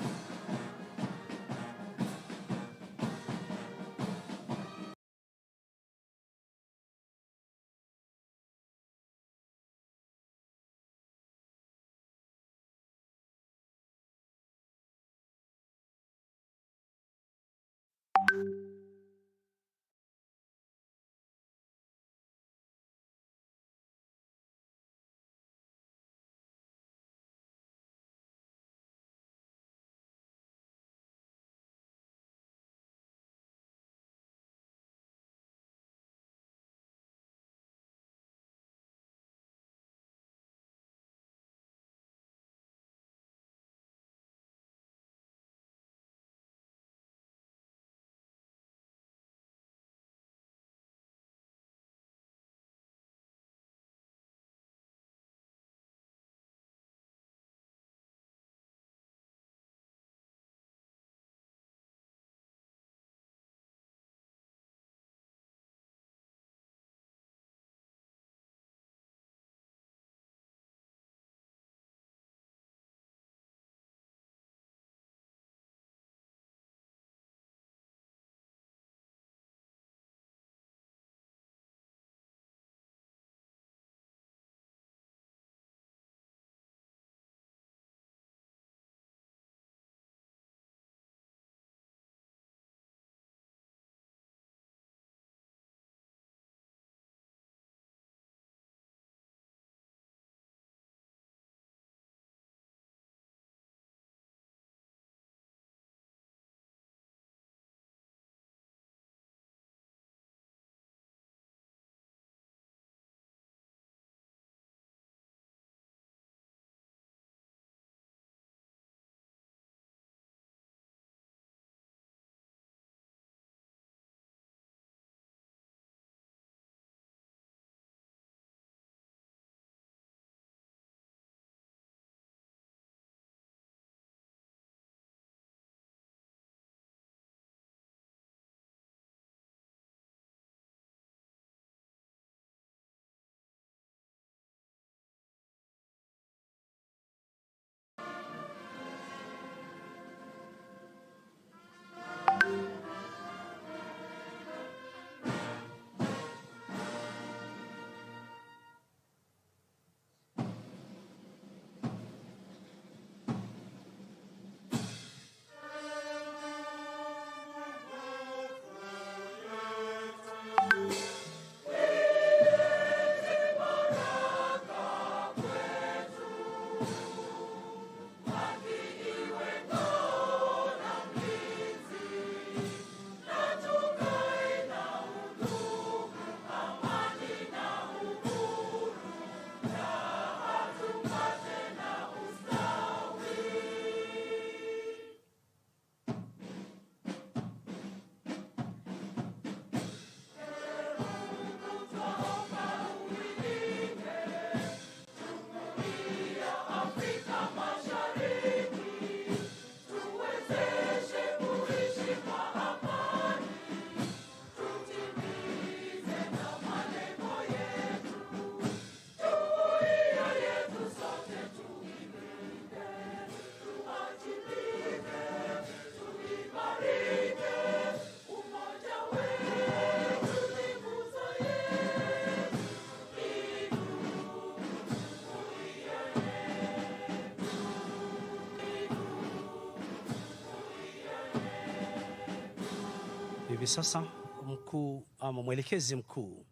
Speaker 1: Hivi sasa mkuu ama mwelekezi mkuu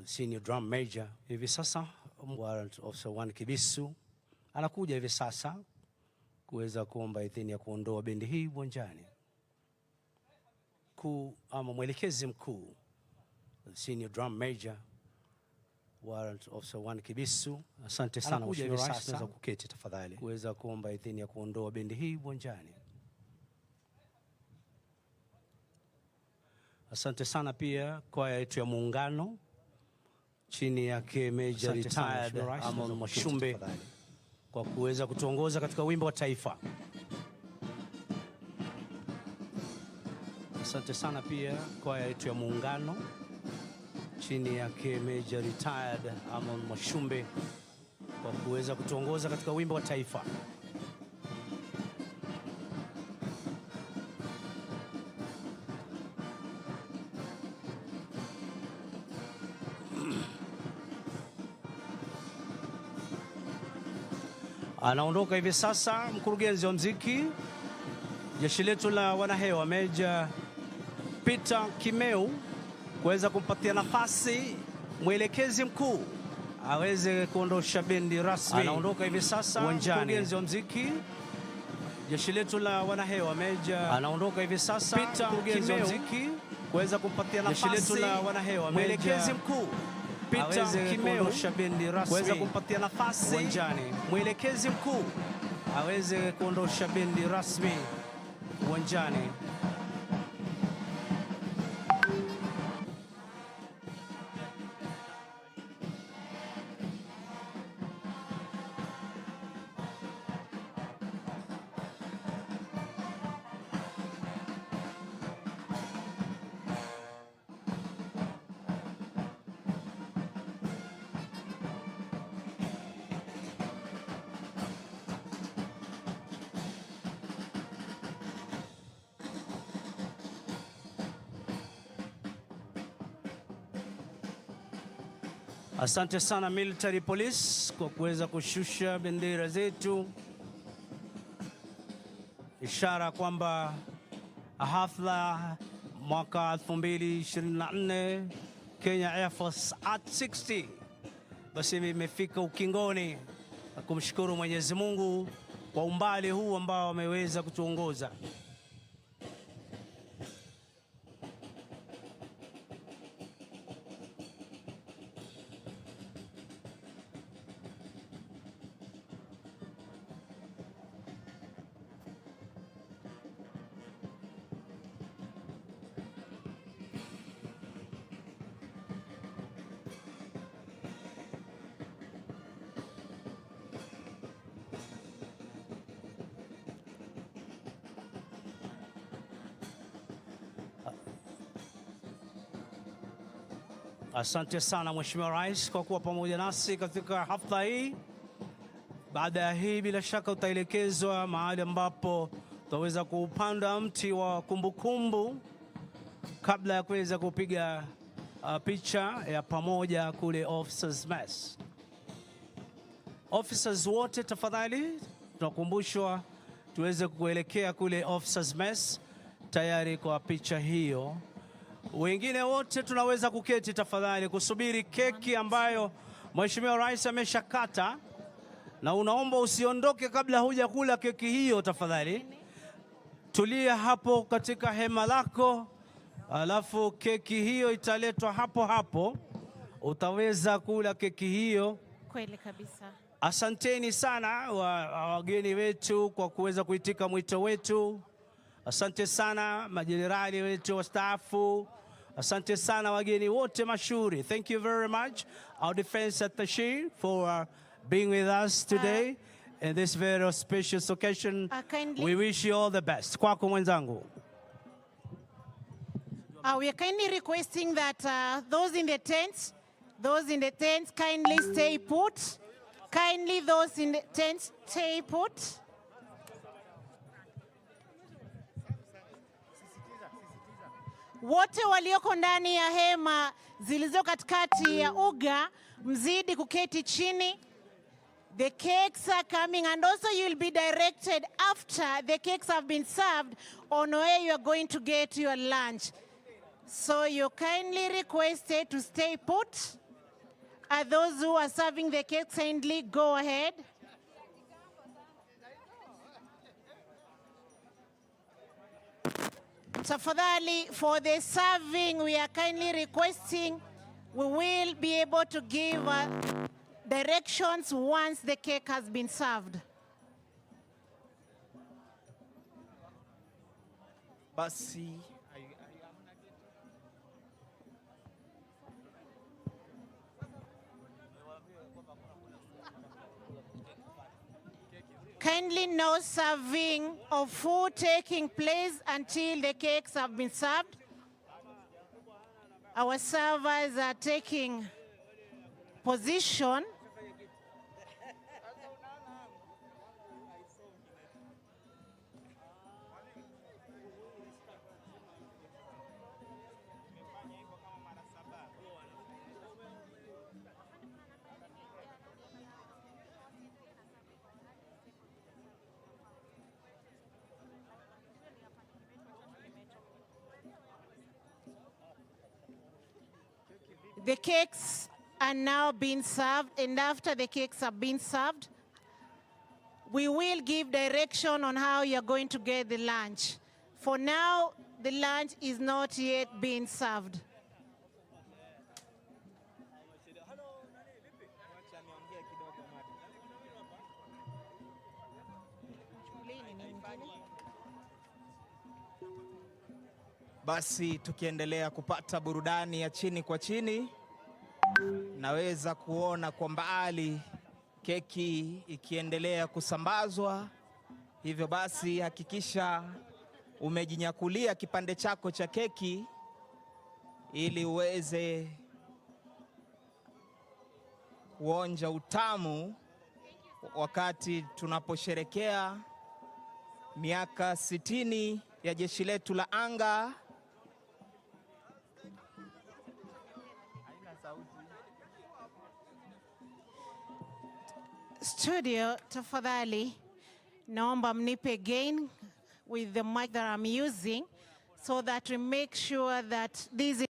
Speaker 1: Senior Drum Major hivi sasa Warrant Officer 1 Kibisu anakuja hivi sasa kuweza kuomba idhini ya kuondoa bendi hii uwanjani. Mkuu ama mwelekezi mkuu Senior Drum Major Warrant Officer 1 Kibisu, asante sana Mheshimiwa Rais, naweza kuketi tafadhali kuweza kuomba idhini ya kuondoa bendi hii uwanjani. Asante sana pia kwaya yetu ya Muungano chini yake Major Retired Amon Mwashumbe kwa kuweza kutuongoza katika wimbo wa taifa. Asante sana pia kwaya yetu ya Muungano chini yake Major Retired Amon Mwashumbe kwa kuweza kutuongoza katika wimbo wa taifa. Anaondoka hivi sasa mkurugenzi wa muziki jeshi letu la wanahewa Meja Peter Kimeu kuweza kumpatia nafasi mwelekezi mkuu aweze kuondosha bendi rasmi. Anaondoka hivi sasa mkurugenzi wa muziki jeshi letu la wanahewa Meja. Anaondoka hivi sasa mkurugenzi wa muziki kuweza kumpatia nafasi jeshi letu la wanahewa mwelekezi mkuu Peter Kimeu kuweza kumpatia nafasi uwanjani. Mwelekezi mkuu aweze kuondosha bendi rasmi uwanjani. Asante sana Military Police kwa kuweza kushusha bendera zetu, ishara kwamba hafla mwaka 2024 Kenya Air Force at 60 basi imefika ukingoni, na kumshukuru Mwenyezi Mungu kwa umbali huu ambao ameweza kutuongoza. Asante sana Mheshimiwa Rais kwa kuwa pamoja nasi katika hafla hii. Baada ya hii bila shaka utaelekezwa mahali ambapo tutaweza kupanda mti wa kumbukumbu kabla ya kuweza kupiga picha ya pamoja kule Officers Mess. Officers wote tafadhali tunakumbushwa tuweze kuelekea kule Officers Mess tayari kwa picha hiyo. Wengine wote tunaweza kuketi tafadhali kusubiri keki ambayo Mheshimiwa Rais ameshakata, na unaomba usiondoke kabla huja kula keki hiyo tafadhali. Tulia hapo katika hema lako, alafu keki hiyo italetwa hapo hapo, utaweza kula keki hiyo.
Speaker 2: Kweli kabisa.
Speaker 1: Asanteni sana wageni wetu kwa kuweza kuitika mwito wetu. Asante sana majenerali wetu wastaafu. Asante sana wageni wote mashuhuri. Thank you very much, our defense attaché, for being with us today in this very auspicious occasion. We wish you all the best. Kwako mwenzangu.
Speaker 7: We are kindly requesting that those in the tents kindly stay put. Kindly those in the tents stay put. Wote walioko ndani ya hema zilizo katikati ya uga mzidi kuketi chini. The cakes are coming, and also you will be directed after the cakes have been served on where you are going to get your lunch. So you're kindly requested to stay put. Are those who are serving the cake kindly go ahead? Tafadhali, for the serving, we are kindly requesting we will be able to give directions once the cake has been served.
Speaker 8: Basi
Speaker 7: Kindly no serving of food taking place until the cakes have been served. Our servers are taking position. The cakes are now being served, and after the cakes have been served, we will give direction on how you're going to get the lunch. For now, the lunch is not yet being served.
Speaker 8: basi tukiendelea kupata burudani ya chini kwa chini, naweza kuona kwa mbali keki ikiendelea kusambazwa. Hivyo basi hakikisha umejinyakulia kipande chako cha keki ili uweze kuonja utamu wakati tunaposherekea miaka 60 ya jeshi letu la anga.
Speaker 7: Studio, tafadhali, naomba mnipe again with the mic that I'm using so that we make sure that these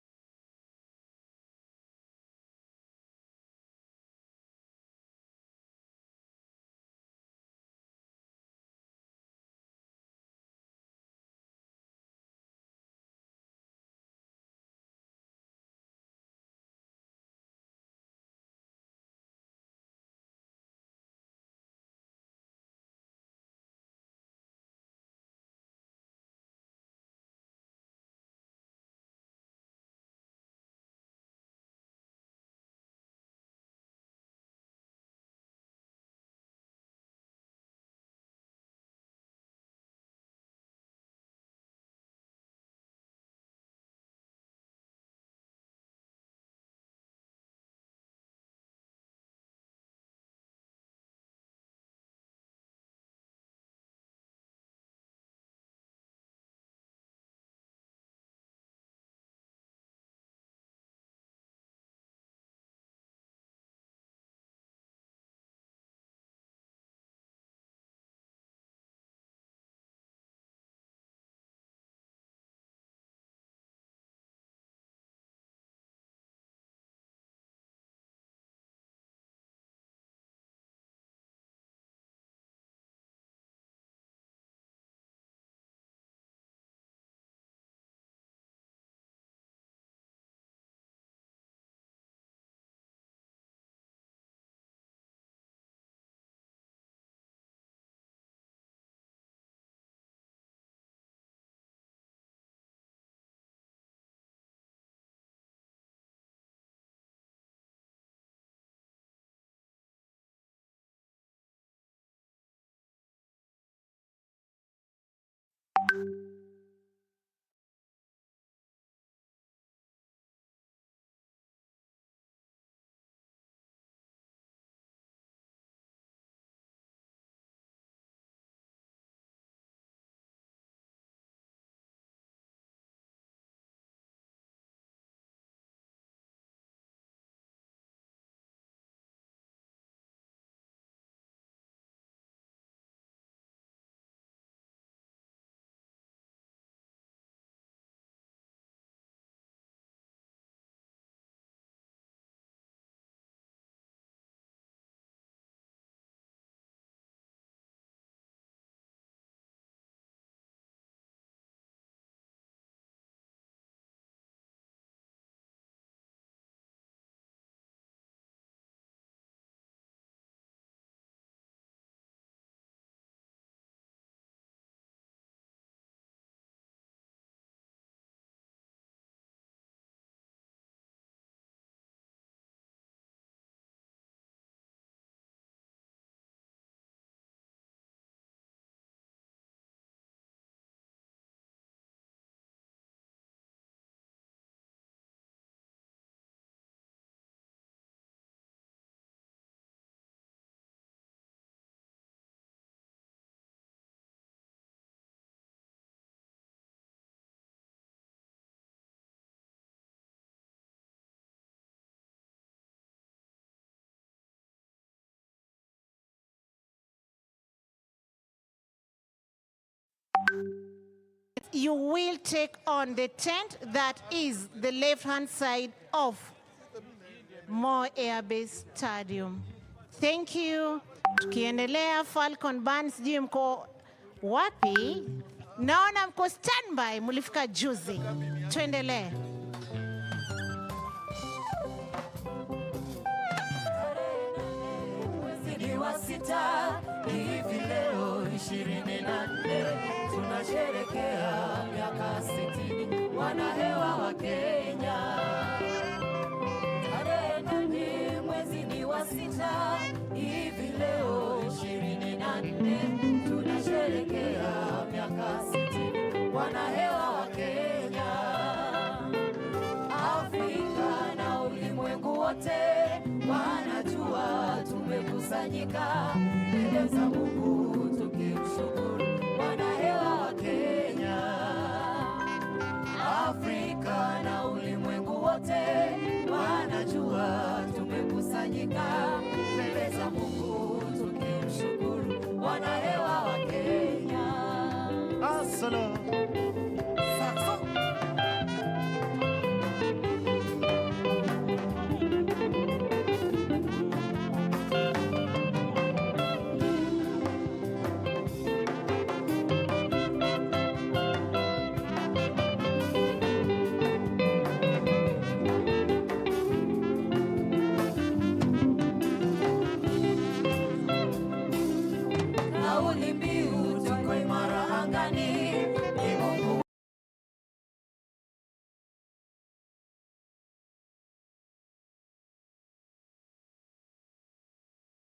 Speaker 7: you will take on the tent that is the left-hand side of Moi Air Base Stadium. Thank you. Tukiendelea Falcon Band, sijui mko wapi? Naona mko standby, mulifika juzi. Tuendelee.
Speaker 9: Wa sita hivi leo 24 tunasherekea miaka 60 wanahewa wa Kenya. Tarehe 8 mwezi wa sita hivi leo 24 tunasherekea miaka 60 wanahewa wa Kenya. Afrika na ulimwengu wote wanajua tumekusanyika mbele za Mungu tukimshukuru wanahewa wa Kenya. Afrika na ulimwengu wote wanajua tumekusanyika